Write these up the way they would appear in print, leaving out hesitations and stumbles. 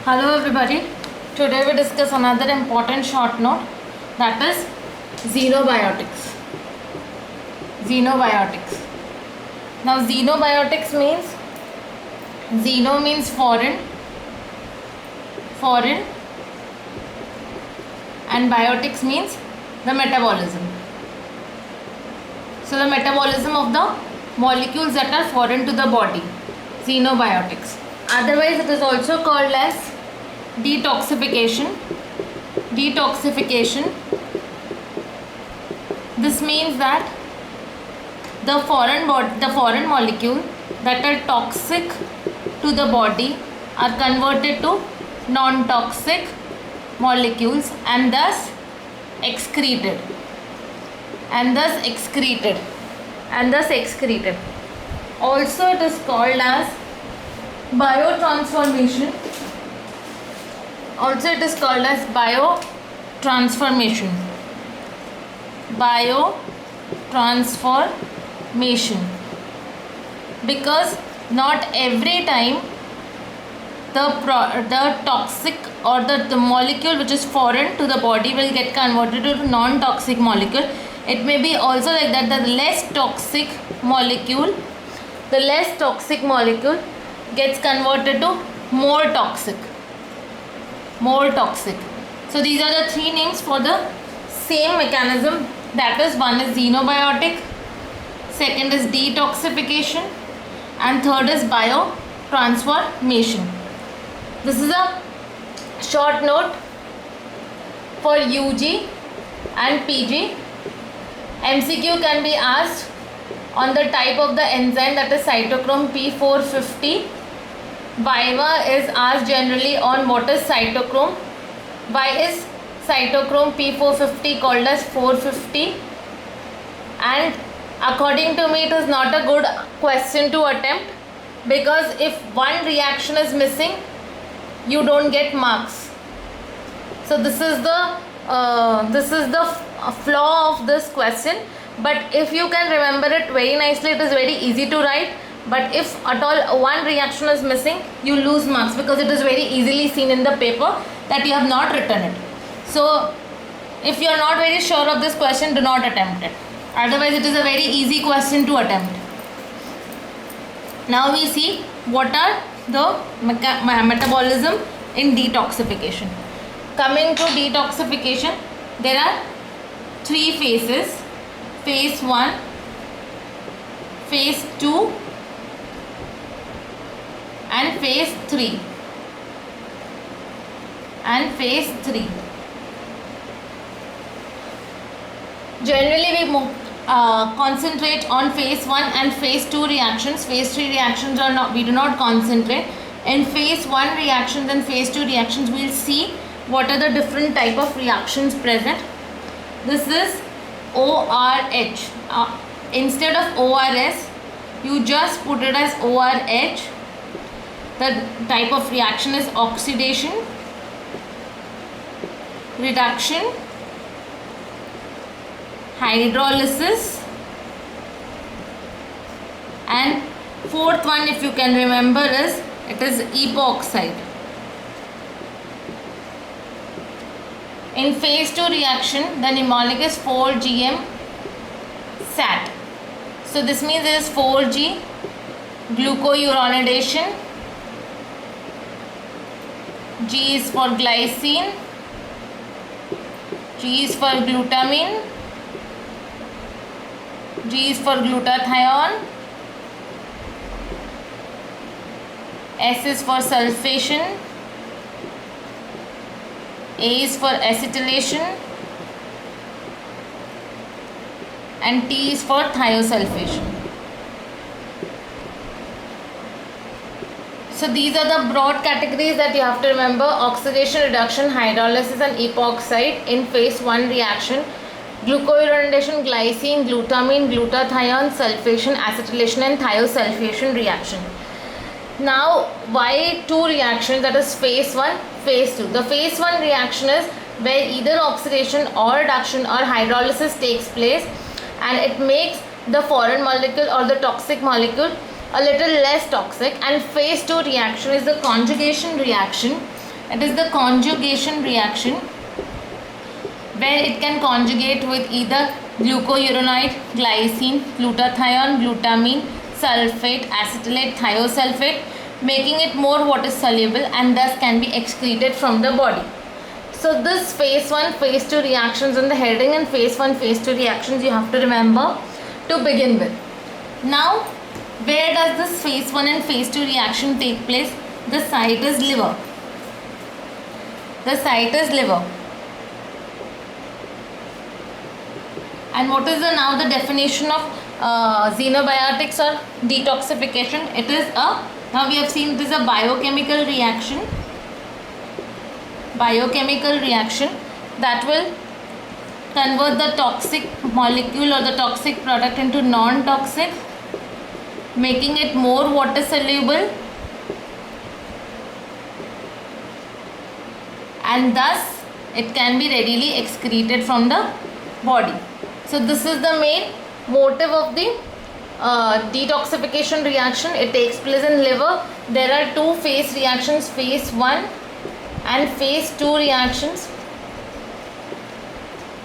Hello everybody. Today we discuss another important short note, that is xenobiotics. Xenobiotics. Now xenobiotics means, xeno means foreign, and biotics means the metabolism. So the metabolism of the molecules that are foreign to the body, xenobiotics. Otherwise it is also called as detoxification. This means that the foreign molecule that are toxic to the body are converted to non-toxic molecules and thus excreted. Also it is called as biotransformation. Because not every time the toxic or the molecule which is foreign to the body will get converted to non-toxic molecule. It may be also like that the less toxic molecule gets converted to more toxic. So these are the three names for the same mechanism, that is, one is xenobiotic, second is detoxification, and third is biotransformation. This is a short note for UG and PG. MCQ can be asked on the type of the enzyme, that is cytochrome P450. Viva is asked generally on what is cytochrome. Why is cytochrome P450 called as 450? And according to me, it is not a good question to attempt, because if one reaction is missing, you don't get marks. So this is the flaw of this question. But if you can remember it very nicely, it is very easy to write. But if at all one reaction is missing, you lose marks, because it is very easily seen in the paper that you have not written it. So if you are not very sure of this question, do not attempt it. Otherwise it is a very easy question to attempt. Now we see what are the metabolism in detoxification. Coming to detoxification, there are three phases: phase 1, phase 2 and phase 3. Generally we concentrate on phase 1 and phase 2 reactions. Phase 3 reactions we do not concentrate. In phase 1 reactions and phase 2 reactions, we will see what are the different type of reactions present. This is ORH. Instead of ORS, you just put it as ORH. The type of reaction is oxidation, reduction, hydrolysis, and fourth one, if you can remember, is epoxide. In phase 2 reaction, the mnemonic is 4GM SAT. So this means it is 4G, glucouronidation, G is for glycine, G is for glutamine, G is for glutathione, S is for sulfation, A is for acetylation, and T is for thiosulfation. So these are the broad categories that you have to remember: oxidation, reduction, hydrolysis and epoxide in phase 1 reaction. Glucouronidation, glycine, glutamine, glutathione, sulfation, acetylation and thiosulfation reaction. Now why two reactions, that is phase 1, phase 2? The phase 1 reaction is where either oxidation or reduction or hydrolysis takes place, and it makes the foreign molecule or the toxic molecule a little less toxic. And phase 2 reaction is the conjugation reaction, It is the conjugation reaction, where it can conjugate with either glucuronide, glycine, glutathione, glutamine, sulfate, acetylate, thiosulfate, making it more water soluble and thus can be excreted from the body. So this phase 1, phase 2 reactions in the heading, and phase 1, phase 2 reactions you have to remember to begin with. Now, where does this phase 1 and phase 2 reaction take place? The site is liver. The site is liver. And what is now the definition of xenobiotics or detoxification? It is now we have seen it is a biochemical reaction. Biochemical reaction that will convert the toxic molecule or the toxic product into non-toxic, making it more water soluble, and thus it can be readily excreted from the body. So this is the main motive of the detoxification reaction. It takes place in liver. There are two phase reactions, phase 1 and phase 2 reactions.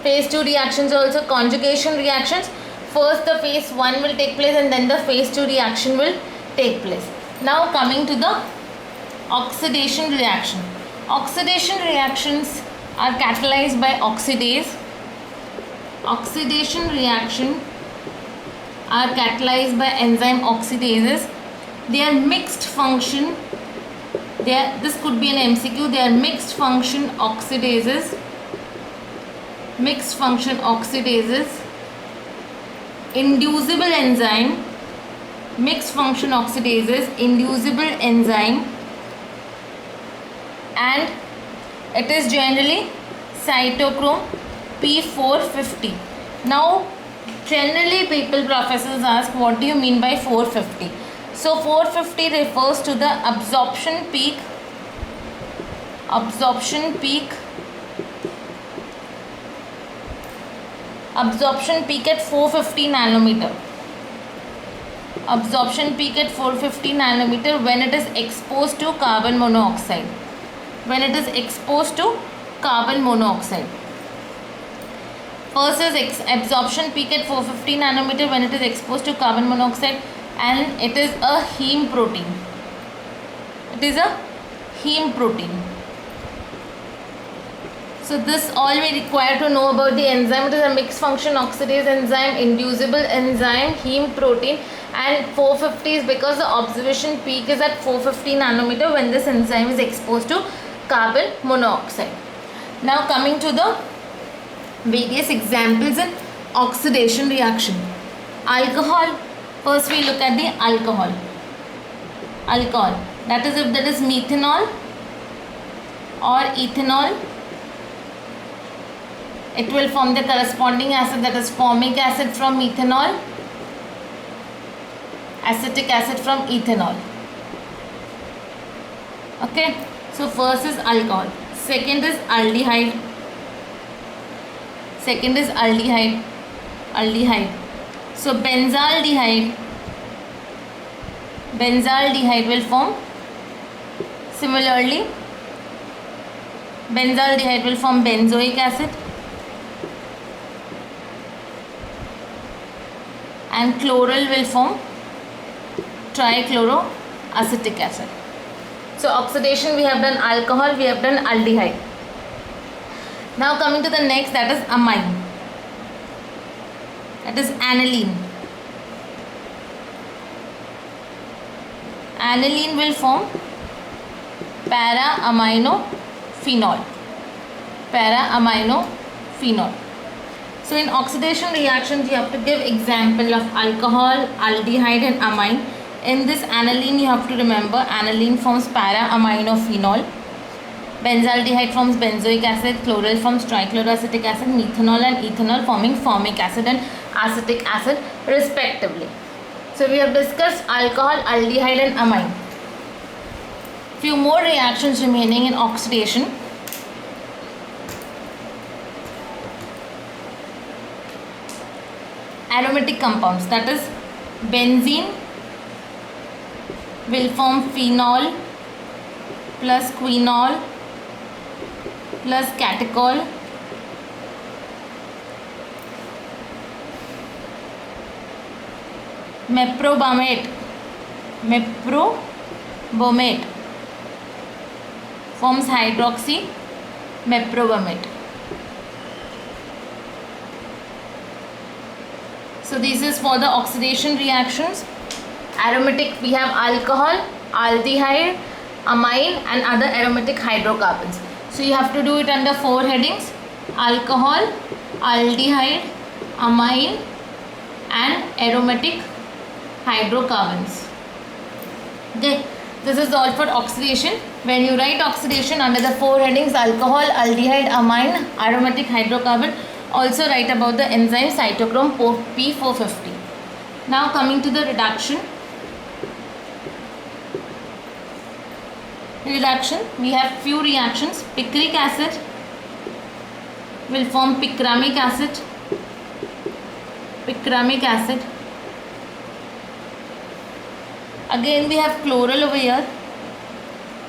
Phase 2 reactions are also conjugation reactions. First the phase 1 will take place and then the phase 2 reaction will take place. Now coming to the oxidation reaction. Oxidation reactions are catalyzed by oxidase. Oxidation reaction are catalyzed by enzyme oxidases. They are mixed function. This could be an MCQ. They are mixed function oxidases. Mixed function oxidases. Inducible enzyme. Mixed function oxidases. Inducible enzyme. And it is generally cytochrome P450. Now generally professors ask, what do you mean by 450? So 450 refers to the absorption peak at 450 nanometer. Absorption peak at 450 nanometer when it is exposed to carbon monoxide. When it is exposed to carbon monoxide. First is absorption peak at 450 nanometer when it is exposed to carbon monoxide, and it is a heme protein. It is a heme protein. So this all we require to know about the enzyme. It is a mixed function oxidase enzyme, inducible enzyme, heme protein, and 450 is because the observation peak is at 450 nanometer when this enzyme is exposed to carbon monoxide. Now coming to the various examples in oxidation reaction. Alcohol. First we look at the alcohol. Alcohol. That is if that is methanol or ethanol, it will form the corresponding acid, that is formic acid from methanol, acetic acid from ethanol. Okay. So first is alcohol. Second is aldehyde. Second is aldehyde. So benzaldehyde will form, similarly benzaldehyde will form benzoic acid, and chloral will form trichloroacetic acid. So oxidation we have done alcohol, we have done aldehyde. Now coming to the next, that is amine. That is aniline. Aniline will form para-aminophenol. Para-aminophenol. So in oxidation reactions you have to give example of alcohol, aldehyde and amine. In this aniline you have to remember aniline forms para-aminophenol. Benzaldehyde forms benzoic acid, chloral forms trichloroacetic acid, methanol and ethanol forming formic acid and acetic acid respectively. So we have discussed alcohol, aldehyde and amine. Few more reactions remaining in oxidation. Aromatic compounds, that is benzene will form phenol plus quinol plus catechol meprobamate forms hydroxy meprobamate. So this is for the oxidation reactions. Aromatic, we have alcohol, aldehyde, amine and other aromatic hydrocarbons. So you have to do it under 4 headings: alcohol, aldehyde, amine and aromatic hydrocarbons. Okay, this is all for oxidation. When you write oxidation under the 4 headings: alcohol, aldehyde, amine, aromatic hydrocarbon, also write about the enzyme cytochrome P450. Now coming to the reduction. We have few reactions. Picric acid will form picramic acid. Again we have chloral over here.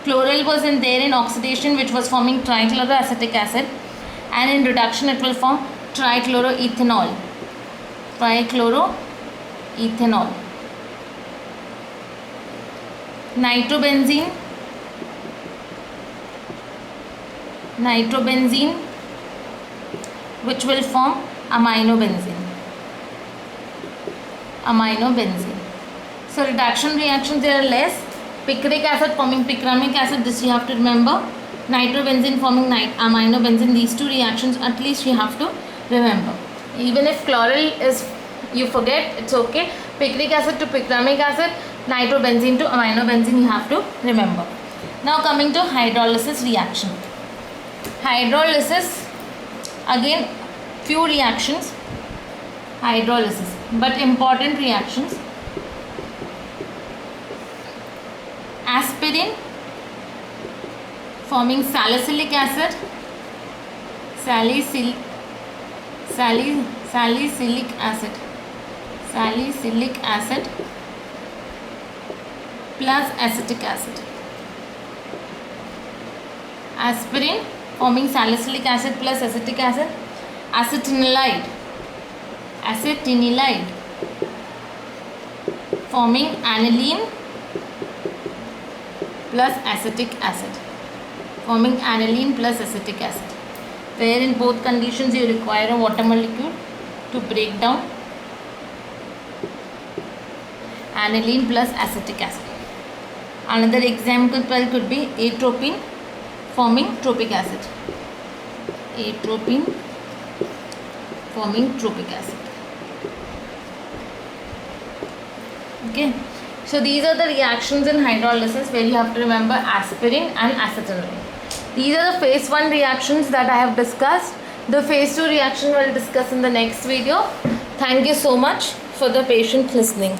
Chloral was there in oxidation, which was forming trichloroacetic acid, and in reduction it will form trichloroethanol. Nitrobenzene, which will form aminobenzene. So reduction reactions, there are less. Picric acid forming picramic acid, this you have to remember. Nitrobenzene forming aminobenzene, these 2 reactions at least you have to remember. Even if chloral is you forget, it's okay. Picric acid to picramic acid, nitrobenzene to aminobenzene, you have to remember. Now coming to hydrolysis reaction. Hydrolysis, again few reactions. Hydrolysis, but important reactions. Aspirin forming salicylic acid, salicylic acid plus acetic acid. Aspirin forming salicylic acid plus acetic acid. Acetanilide forming aniline plus acetic acid. Where in both conditions you require a water molecule to break down aniline plus acetic acid. Another example could be atropine forming tropic acid. Okay, so these are the reactions in hydrolysis where you have to remember aspirin and acetanilide. These are the phase 1 reactions that I have discussed. The phase 2 reaction we'll discuss in the next video. Thank you so much for the patient listening.